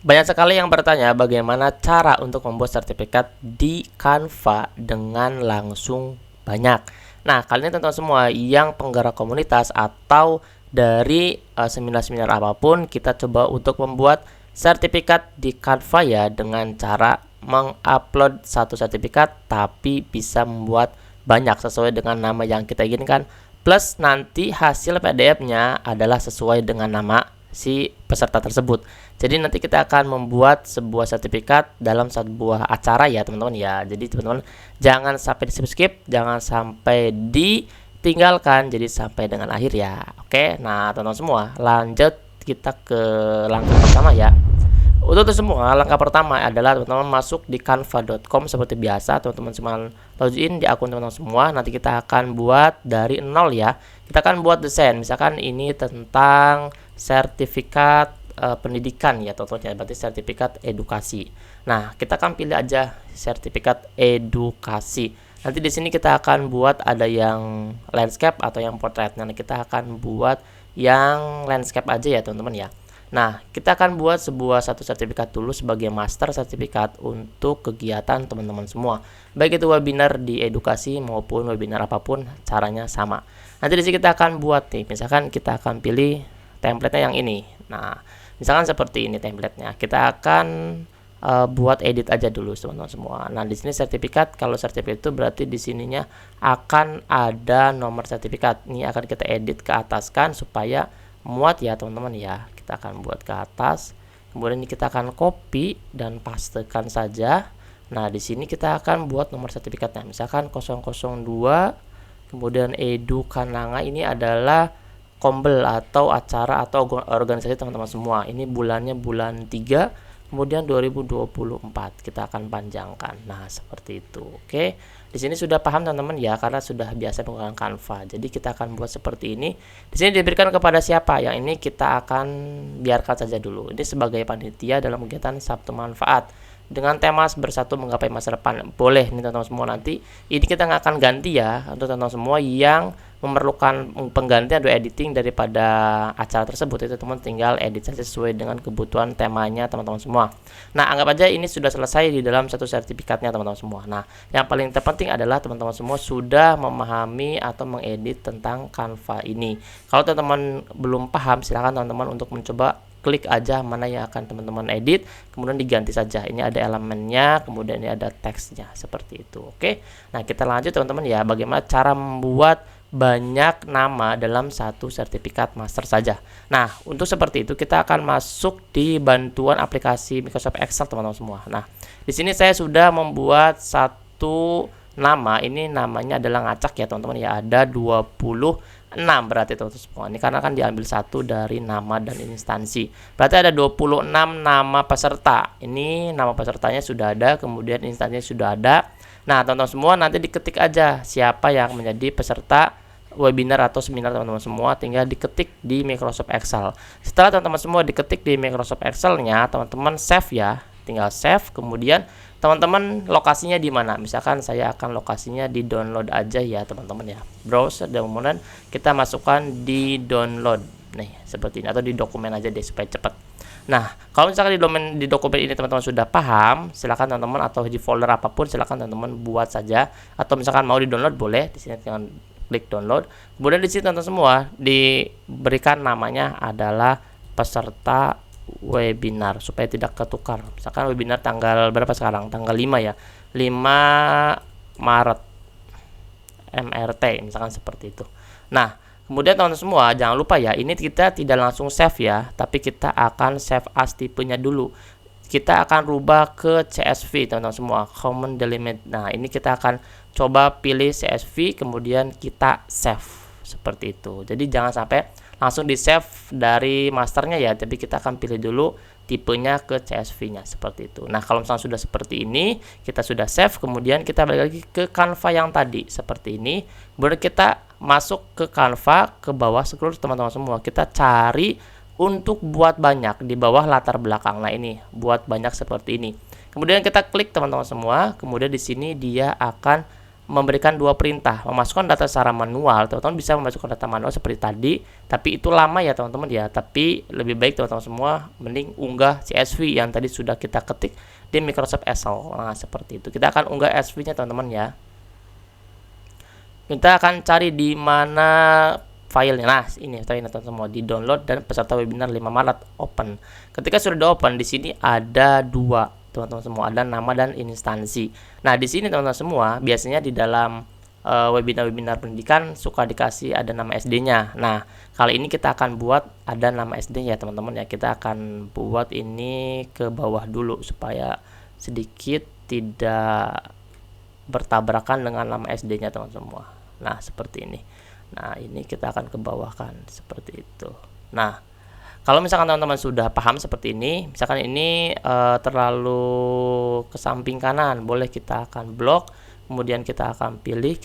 Banyak sekali yang bertanya bagaimana cara untuk membuat sertifikat di Canva dengan langsung banyak. Nah, kali ini teman-teman semua yang penggerak komunitas atau dari seminar-seminar apapun, kita coba untuk membuat sertifikat di Canva ya dengan cara mengupload satu sertifikat tapi bisa membuat banyak sesuai dengan nama yang kita inginkan. Plus nanti hasil PDF-nya adalah sesuai dengan nama si peserta tersebut. Jadi nanti kita akan membuat sebuah sertifikat dalam sebuah acara ya teman-teman ya. Jadi teman-teman jangan sampai di skip, jangan sampai ditinggalkan, jadi sampai dengan akhir ya. Oke, nah teman-teman semua lanjut kita ke langkah pertama ya. Untuk itu semua, langkah pertama adalah teman-teman masuk di canva.com seperti biasa. Teman-teman semua login di akun teman-teman semua. Nanti kita akan buat dari nol ya. Kita akan buat desain. Misalkan ini tentang sertifikat pendidikan ya, contohnya berarti sertifikat edukasi. Nah, kita akan pilih aja sertifikat edukasi. Nanti di sini kita akan buat ada yang landscape atau yang portrait. Nah, kita akan buat yang landscape aja ya, teman-teman ya. Nah, kita akan buat satu sertifikat dulu sebagai master sertifikat untuk kegiatan teman-teman semua. Baik itu webinar di edukasi maupun webinar apapun, caranya sama. Nanti di sini kita akan buat nih, misalkan kita akan pilih template-nya yang ini. Nah, misalkan seperti ini template-nya. Kita akan buat edit aja dulu teman-teman semua. Nah, di sini sertifikat, kalau sertifikat itu berarti di sininya akan ada nomor sertifikat. Ini akan kita edit ke ataskan supaya muat ya teman-teman ya. Kita akan buat ke atas, kemudian ini kita akan copy dan pastekan saja. Nah, di sini kita akan buat nomor sertifikatnya, misalkan 002, kemudian Edu Kananga. Ini adalah kombel atau acara atau organisasi teman-teman semua. Ini bulannya bulan 3, kemudian 2024 kita akan panjangkan. Nah, seperti itu. Oke. Di sini sudah paham teman-teman ya, karena sudah biasa menggunakan Canva. Jadi kita akan buat seperti ini. Di sini diberikan kepada siapa? Yang ini kita akan biarkan saja dulu. Ini sebagai panitia dalam kegiatan Sabtu Manfaat dengan tema bersatu menggapai masa depan. Boleh nih teman-teman semua, nanti ini kita nggak akan ganti ya untuk teman-teman semua yang memerlukan penggantian atau editing daripada acara tersebut. Itu teman tinggal edit saja sesuai dengan kebutuhan temanya teman-teman semua. Nah, anggap aja ini sudah selesai di dalam satu sertifikatnya teman-teman semua. Nah, yang paling terpenting adalah teman-teman semua sudah memahami atau mengedit tentang Canva ini. Kalau teman-teman belum paham, silakan teman-teman untuk mencoba klik aja mana yang akan teman-teman edit, kemudian diganti saja. Ini ada elemennya, kemudian ini ada teksnya, seperti itu. Oke, nah kita lanjut teman-teman ya, bagaimana cara membuat banyak nama dalam satu sertifikat master saja. Nah, untuk seperti itu kita akan masuk di bantuan aplikasi Microsoft Excel teman-teman semua. Nah, di sini saya sudah membuat satu nama, ini namanya adalah ngacak ya teman-teman ya, ada 26 berarti teman-teman semua. Ini karena kan diambil satu dari nama dan instansi. Berarti ada 26 nama peserta. Ini nama pesertanya sudah ada, kemudian instansinya sudah ada. Nah, teman-teman semua nanti diketik aja siapa yang menjadi peserta webinar atau seminar teman-teman semua, tinggal diketik di Microsoft Excel. Setelah teman-teman semua diketik di Microsoft Excel-nya, teman-teman save ya, tinggal save. Kemudian teman-teman lokasinya di mana? Misalkan saya akan lokasinya di download aja ya teman-teman ya. Browser dan kemudian kita masukkan di download nih seperti ini, atau di dokumen aja deh supaya cepat. Nah, kalau misalkan di dokumen ini teman-teman sudah paham, silakan teman-teman, atau di folder apapun silakan teman-teman buat saja, atau misalkan mau di download boleh, di sini tinggal klik download. Kemudian di sini teman-teman semua diberikan namanya adalah peserta webinar supaya tidak ketukar. Misalkan webinar tanggal berapa sekarang? Tanggal 5 ya. 5 Maret MRT misalkan seperti itu. Nah, kemudian teman-teman semua jangan lupa ya, ini kita tidak langsung save ya, tapi kita akan save as tipenya dulu. Kita akan rubah ke CSV teman-teman semua, common delimit. Nah, ini kita akan coba pilih CSV, kemudian kita save seperti itu. Jadi jangan sampai langsung di save dari masternya ya, tapi kita akan pilih dulu tipenya ke CSV-nya seperti itu. Nah, kalau misalnya sudah seperti ini, kita sudah save, kemudian kita balik lagi ke Canva yang tadi seperti ini. Kemudian kita masuk ke Canva, ke bawah scroll teman-teman semua, kita cari untuk buat banyak di bawah latar belakang. Nah, ini buat banyak seperti ini. Kemudian kita klik teman-teman semua, kemudian di sini dia akan memberikan dua perintah, memasukkan data secara manual. Teman-teman bisa memasukkan data manual seperti tadi, tapi itu lama ya teman-teman ya. Tapi lebih baik teman-teman semua mending unggah CSV yang tadi sudah kita ketik di Microsoft Excel. Nah, seperti itu. Kita akan unggah CSV-nya teman-teman ya. Kita akan cari di mana filenya. Nah, ini teman-teman semua di download dan peserta webinar 5 Maret open. Ketika sudah di open, di sini ada dua teman-teman semua, ada nama dan instansi. Nah, di sini teman-teman semua biasanya di dalam webinar-webinar pendidikan suka dikasih ada nama SD-nya. Nah, kali ini kita akan buat ada nama SD ya teman-teman ya. Kita akan buat ini ke bawah dulu supaya sedikit tidak bertabrakan dengan nama SD-nya teman-teman semua. Nah, seperti ini. Nah, ini kita akan ke bawahkan seperti itu. Nah, kalau misalkan teman-teman sudah paham seperti ini, misalkan ini terlalu ke samping kanan, boleh kita akan blok, kemudian kita akan pilih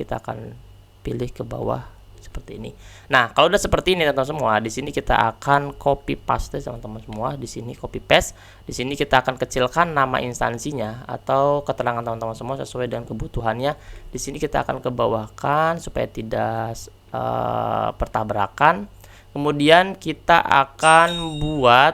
ke bawah seperti ini. Nah, kalau udah seperti ini teman-teman semua, di sini kita akan copy paste teman-teman semua, di sini copy paste, di sini kita akan kecilkan nama instansinya atau keterangan teman-teman semua sesuai dengan kebutuhannya. Di sini kita akan ke bawahkan supaya tidak pertabrakan. Kemudian kita akan buat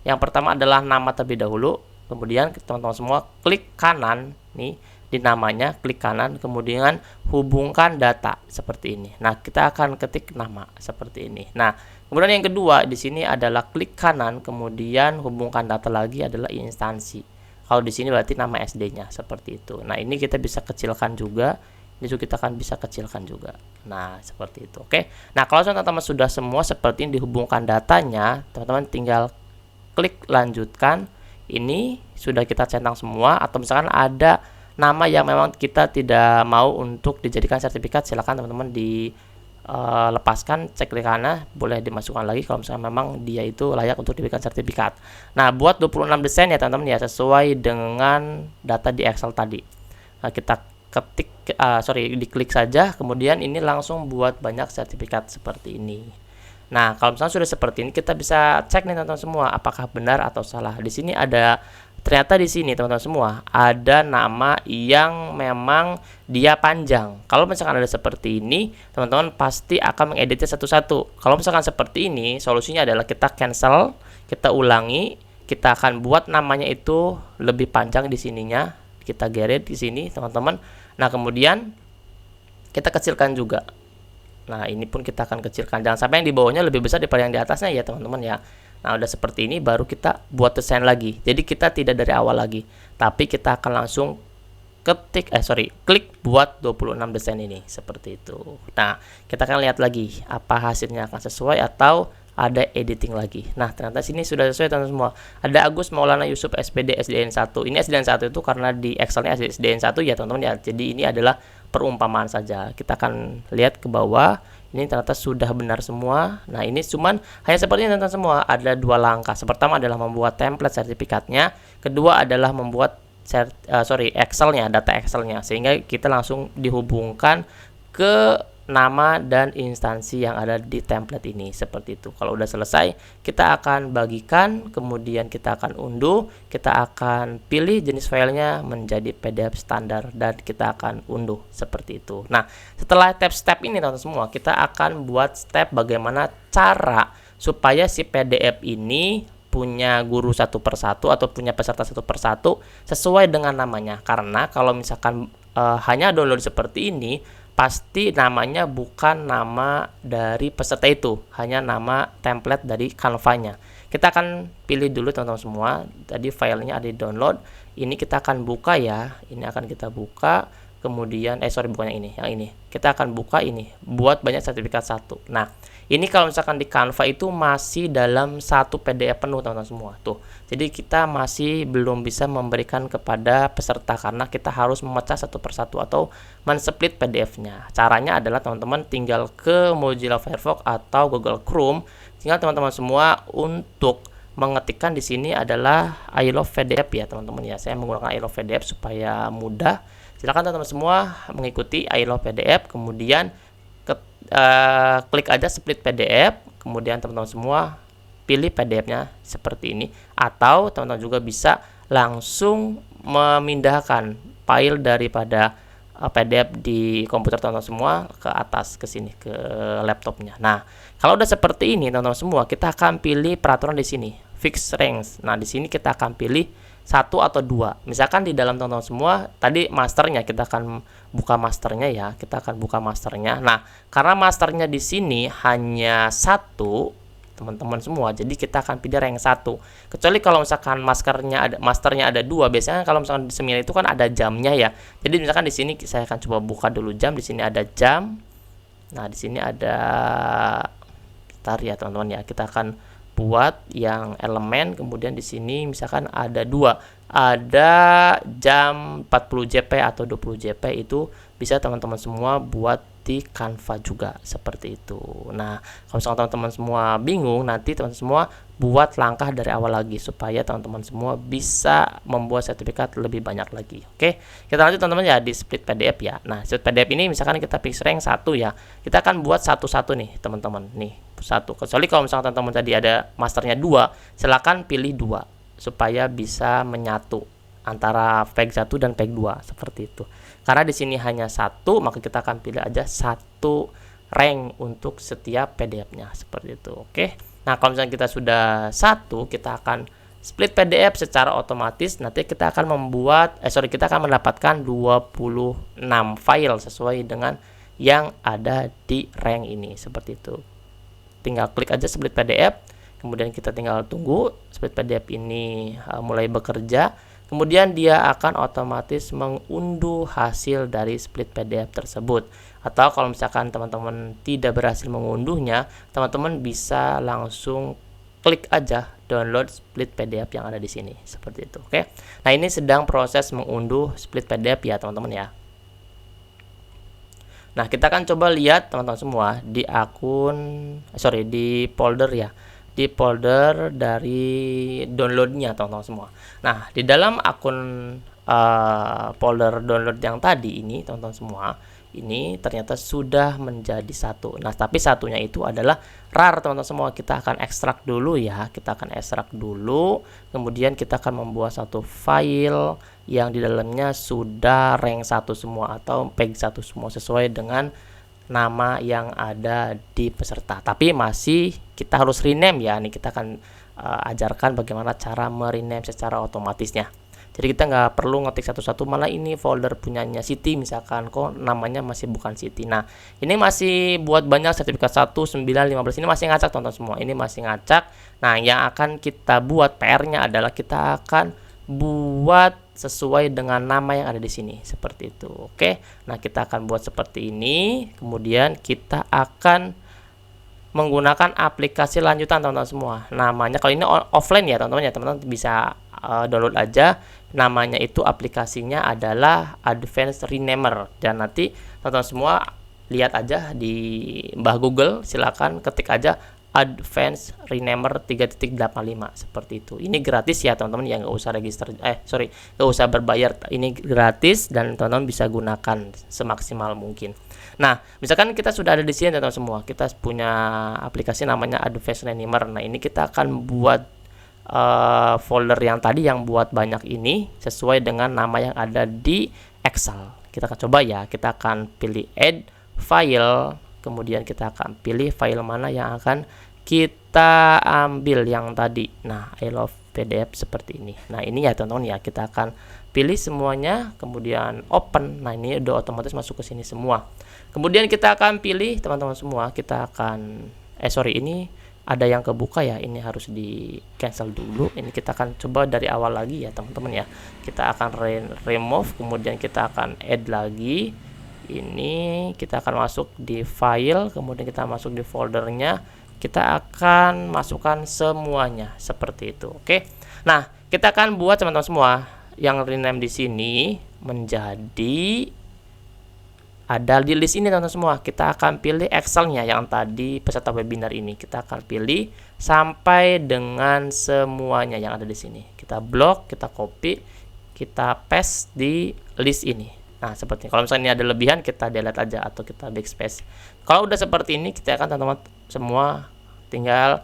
yang pertama adalah nama terlebih dahulu. Kemudian teman-teman semua klik kanan nih di namanya, klik kanan, kemudian hubungkan data seperti ini. Nah, kita akan ketik nama seperti ini. Nah, kemudian yang kedua di sini adalah klik kanan, kemudian hubungkan data lagi adalah instansi. Kalau di sini berarti nama SD-nya seperti itu. Nah, ini kita bisa kecilkan juga. Ini juga kita akan bisa kecilkan juga. Nah, seperti itu. Oke. Nah, kalau teman-teman sudah semua seperti ini dihubungkan datanya, teman-teman tinggal klik lanjutkan. Ini sudah kita centang semua, atau misalkan ada nama yang memang kita tidak mau untuk dijadikan sertifikat, silakan teman-teman dilepaskan, cek klik kanan, boleh dimasukkan lagi kalau misalnya memang dia itu layak untuk diberikan sertifikat. Nah, buat 26 desain ya teman-teman ya, sesuai dengan data di Excel tadi. Nah, kita ketik diklik saja, kemudian ini langsung buat banyak sertifikat seperti ini. Nah, kalau misalnya sudah seperti ini, kita bisa cek nih teman-teman semua apakah benar atau salah. Di sini ada, ternyata di sini teman-teman semua ada nama yang memang dia panjang. Kalau misalkan ada seperti ini, teman-teman pasti akan mengeditnya satu-satu. Kalau misalkan seperti ini, solusinya adalah kita cancel, kita ulangi, kita akan buat namanya itu lebih panjang di sininya, kita geret di sini teman-teman. Nah, kemudian kita kecilkan juga. Nah, ini pun kita akan kecilkan. Jangan sampai yang di bawahnya lebih besar daripada yang di atasnya ya teman-teman ya. Nah, udah seperti ini baru kita buat desain lagi. Jadi kita tidak dari awal lagi, tapi kita akan langsung klik buat 26 desain ini seperti itu. Nah, kita akan lihat lagi apa hasilnya akan sesuai atau ada editing lagi. Nah, ternyata sini sudah sesuai teman-teman semua. Ada Agus Maulana Yusuf SPD SDN 1. Ini SDN 1 itu karena di Excelnya SDN 1 ya teman-teman ya. Jadi ini adalah perumpamaan saja. Kita akan lihat ke bawah. Ini ternyata sudah benar semua. Nah, ini cuman hanya seperti ini teman-teman semua. Ada dua langkah. Pertama adalah membuat template sertifikatnya. Kedua adalah membuat Excelnya, data Excelnya, sehingga kita langsung dihubungkan ke nama dan instansi yang ada di template ini seperti itu. Kalau udah selesai, kita akan bagikan, kemudian kita akan unduh, kita akan pilih jenis filenya menjadi PDF standar dan kita akan unduh seperti itu. Nah, setelah step ini teman-teman semua, kita akan buat step bagaimana cara supaya si PDF ini punya guru satu persatu atau punya peserta satu persatu sesuai dengan namanya. Karena kalau misalkan hanya download seperti ini, pasti namanya bukan nama dari peserta itu, hanya nama template dari Canva-nya. Kita akan pilih dulu teman-teman semua. Tadi filenya ada di download. Ini kita akan buka ya. Ini akan kita buka. Kemudian bukan yang ini. Kita akan buka ini. Buat banyak sertifikat satu. Nah, ini kalau misalkan di Canva itu masih dalam satu PDF penuh teman-teman semua. Tuh. Jadi kita masih belum bisa memberikan kepada peserta karena kita harus memecah satu persatu atau men-split PDF-nya. Caranya adalah teman-teman tinggal ke Mozilla Firefox atau Google Chrome. Tinggal teman-teman semua untuk mengetikkan di sini adalah I love PDF ya teman-teman ya. Saya menggunakan I love PDF supaya mudah. Silakan teman-teman semua mengikuti I love PDF, kemudian klik aja split PDF, kemudian teman-teman semua pilih PDF-nya seperti ini, atau teman-teman juga bisa langsung memindahkan file daripada PDF di komputer teman-teman semua ke atas ke sini ke laptopnya. Nah, kalau udah seperti ini teman-teman semua, kita akan pilih peraturan di sini, fix range. Nah, di sini kita akan pilih 1 atau 2. Misalkan di dalam teman-teman semua tadi masternya, kita akan buka masternya ya. Kita akan buka masternya. Nah, karena masternya di sini hanya 1 teman-teman semua, jadi kita akan pilih rank 1. Kecuali kalau misalkan masternya ada 2, biasanya kalau misalkan di seminar itu kan ada jamnya ya. Jadi misalkan di sini saya akan coba buka dulu jam, di sini ada jam. Nah, di sini ada, bentar ya teman-teman ya, kita akan buat yang elemen, kemudian di sini misalkan ada 2, ada jam 40 JP atau 20 JP, itu bisa teman-teman semua buat di Canva juga seperti itu. Nah, kalau misalkan teman-teman semua bingung, nanti teman-teman semua buat langkah dari awal lagi supaya teman-teman semua bisa membuat sertifikat lebih banyak lagi. Oke, kita lanjut teman-teman ya di split PDF ya. Nah, split PDF ini misalkan kita fix rank 1 ya, kita akan buat satu-satu nih teman-teman, nih 1. Kecuali kalau misalkan teman-teman tadi ada masternya 2, silakan pilih 2 supaya bisa menyatu antara peg 1 dan peg 2 seperti itu. Karena di sini hanya 1, maka kita akan pilih aja 1 rank untuk setiap PDF-nya seperti itu. Oke. Nah, kalau misalnya kita sudah 1, kita akan split PDF secara otomatis. Nanti kita akan kita akan mendapatkan 26 file sesuai dengan yang ada di rank ini seperti itu. Tinggal klik aja split PDF, kemudian kita tinggal tunggu split PDF ini mulai bekerja. Kemudian dia akan otomatis mengunduh hasil dari split PDF tersebut. Atau kalau misalkan teman-teman tidak berhasil mengunduhnya, teman-teman bisa langsung klik aja download split PDF yang ada di sini seperti itu. Oke. Nah, ini sedang proses mengunduh split PDF ya teman-teman ya. Nah, kita akan coba lihat teman-teman semua di di folder ya. Di folder dari downloadnya teman-teman semua. Nah, di dalam akun folder download yang tadi ini teman-teman semua, ini ternyata sudah menjadi 1. Nah, tapi satunya itu adalah RAR teman-teman semua. Kita akan ekstrak dulu ya, kita akan ekstrak dulu, kemudian kita akan membuat satu file yang di dalamnya sudah rank 1 semua atau peg 1 semua sesuai dengan nama yang ada di peserta. Tapi masih kita harus rename ya. Nih kita akan ajarkan bagaimana cara merename secara otomatisnya. Jadi kita nggak perlu ngetik satu-satu, malah ini folder punyanya Siti misalkan, kok namanya masih bukan Siti. Nah, ini masih buat banyak sertifikat 1, 9, 15, ini masih ngacak teman-teman semua. Ini masih ngacak. Nah, yang akan kita buat PR-nya adalah kita akan buat sesuai dengan nama yang ada di sini seperti itu. Oke. Nah, kita akan buat seperti ini. Kemudian kita akan menggunakan aplikasi lanjutan teman-teman semua. Namanya kalau ini offline ya teman-teman ya, teman-teman bisa download aja. Namanya itu aplikasinya adalah Advanced Renamer, dan nanti teman-teman semua lihat aja di Mbah Google, silakan ketik aja Advanced Renamer 3.85 seperti itu. Ini gratis ya teman-teman, ya nggak usah nggak usah berbayar. Ini gratis dan teman-teman bisa gunakan semaksimal mungkin. Nah, misalkan kita sudah ada di sini teman-teman semua, kita punya aplikasi namanya Advanced Renamer. Nah, ini kita akan buat folder yang tadi yang buat banyak ini sesuai dengan nama yang ada di Excel. Kita akan coba ya, kita akan pilih add file, kemudian kita akan pilih file mana yang akan kita ambil yang tadi. Nah, I love PDF seperti ini. Nah, ini ya teman-teman ya, kita akan pilih semuanya, kemudian open. Nah, ini udah otomatis masuk ke sini semua. Kemudian kita akan pilih teman-teman semua, kita akan ini ada yang kebuka ya, ini harus di cancel dulu. Ini kita akan coba dari awal lagi ya teman-teman ya. Kita akan remove, kemudian kita akan add lagi. Ini kita akan masuk di file, kemudian kita masuk di foldernya, kita akan masukkan semuanya seperti itu. Oke. Nah, kita akan buat teman-teman semua yang rename di sini menjadi ada di list ini teman-teman semua. Kita akan pilih Excelnya yang tadi peserta webinar ini. Kita akan pilih sampai dengan semuanya yang ada di sini. Kita blok, kita copy, kita paste di list ini. Nah, seperti ini. Kalau misalnya ini ada lebihan, kita delete aja atau kita backspace. Kalau udah seperti ini, kita akan teman-teman semua tinggal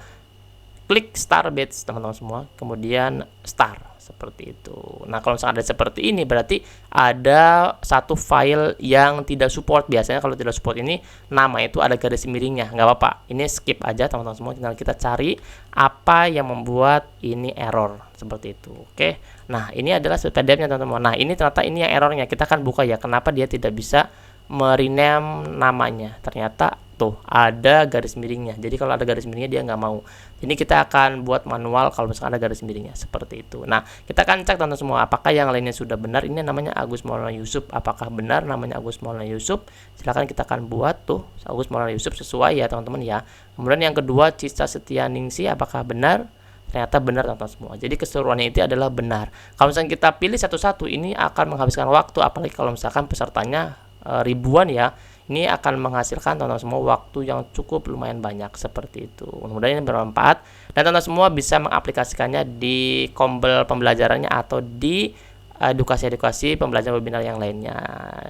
klik star badge teman-teman semua, kemudian star seperti itu. Nah, kalau misalkan ada seperti ini berarti ada satu file yang tidak support. Biasanya kalau tidak support ini nama itu ada garis miringnya, nggak apa-apa. Ini skip aja teman-teman semua, tinggal kita cari apa yang membuat ini error seperti itu. Oke. Nah, ini adalah PDF-nya teman-teman. Nah, ini ternyata ini yang errornya. Kita akan buka ya, kenapa dia tidak bisa merename namanya. Ternyata tuh ada garis miringnya. Jadi kalau ada garis miringnya dia nggak mau. Ini kita akan buat manual kalau misalkan ada garis miringnya seperti itu. Nah, kita akan cek teman-teman semua apakah yang lainnya sudah benar. Ini namanya Agus Maulana Yusuf. Apakah benar namanya Agus Maulana Yusuf? Silakan kita akan buat tuh Agus Maulana Yusuf sesuai ya teman-teman ya. Kemudian yang kedua Cica Setianingsi, apakah benar? Ternyata benar teman-teman semua. Jadi keseluruhannya itu adalah benar. Kalau misalkan kita pilih satu-satu ini akan menghabiskan waktu, apalagi kalau misalkan pesertanya ribuan ya. Ini akan menghasilkan teman-teman semua waktu yang cukup lumayan banyak seperti itu. Mudah-mudahan ini bermanfaat dan teman-teman semua bisa mengaplikasikannya di kombel pembelajarannya atau di edukasi-edukasi pembelajaran webinar yang lainnya.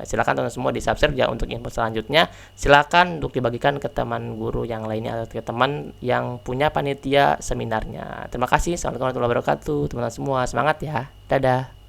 Silakan teman-teman semua di-subscribe ya untuk info selanjutnya. Silakan untuk dibagikan ke teman guru yang lainnya atau ke teman yang punya panitia seminarnya. Terima kasih. Assalamualaikum warahmatullahi wabarakatuh. Teman-teman semua semangat ya. Dadah.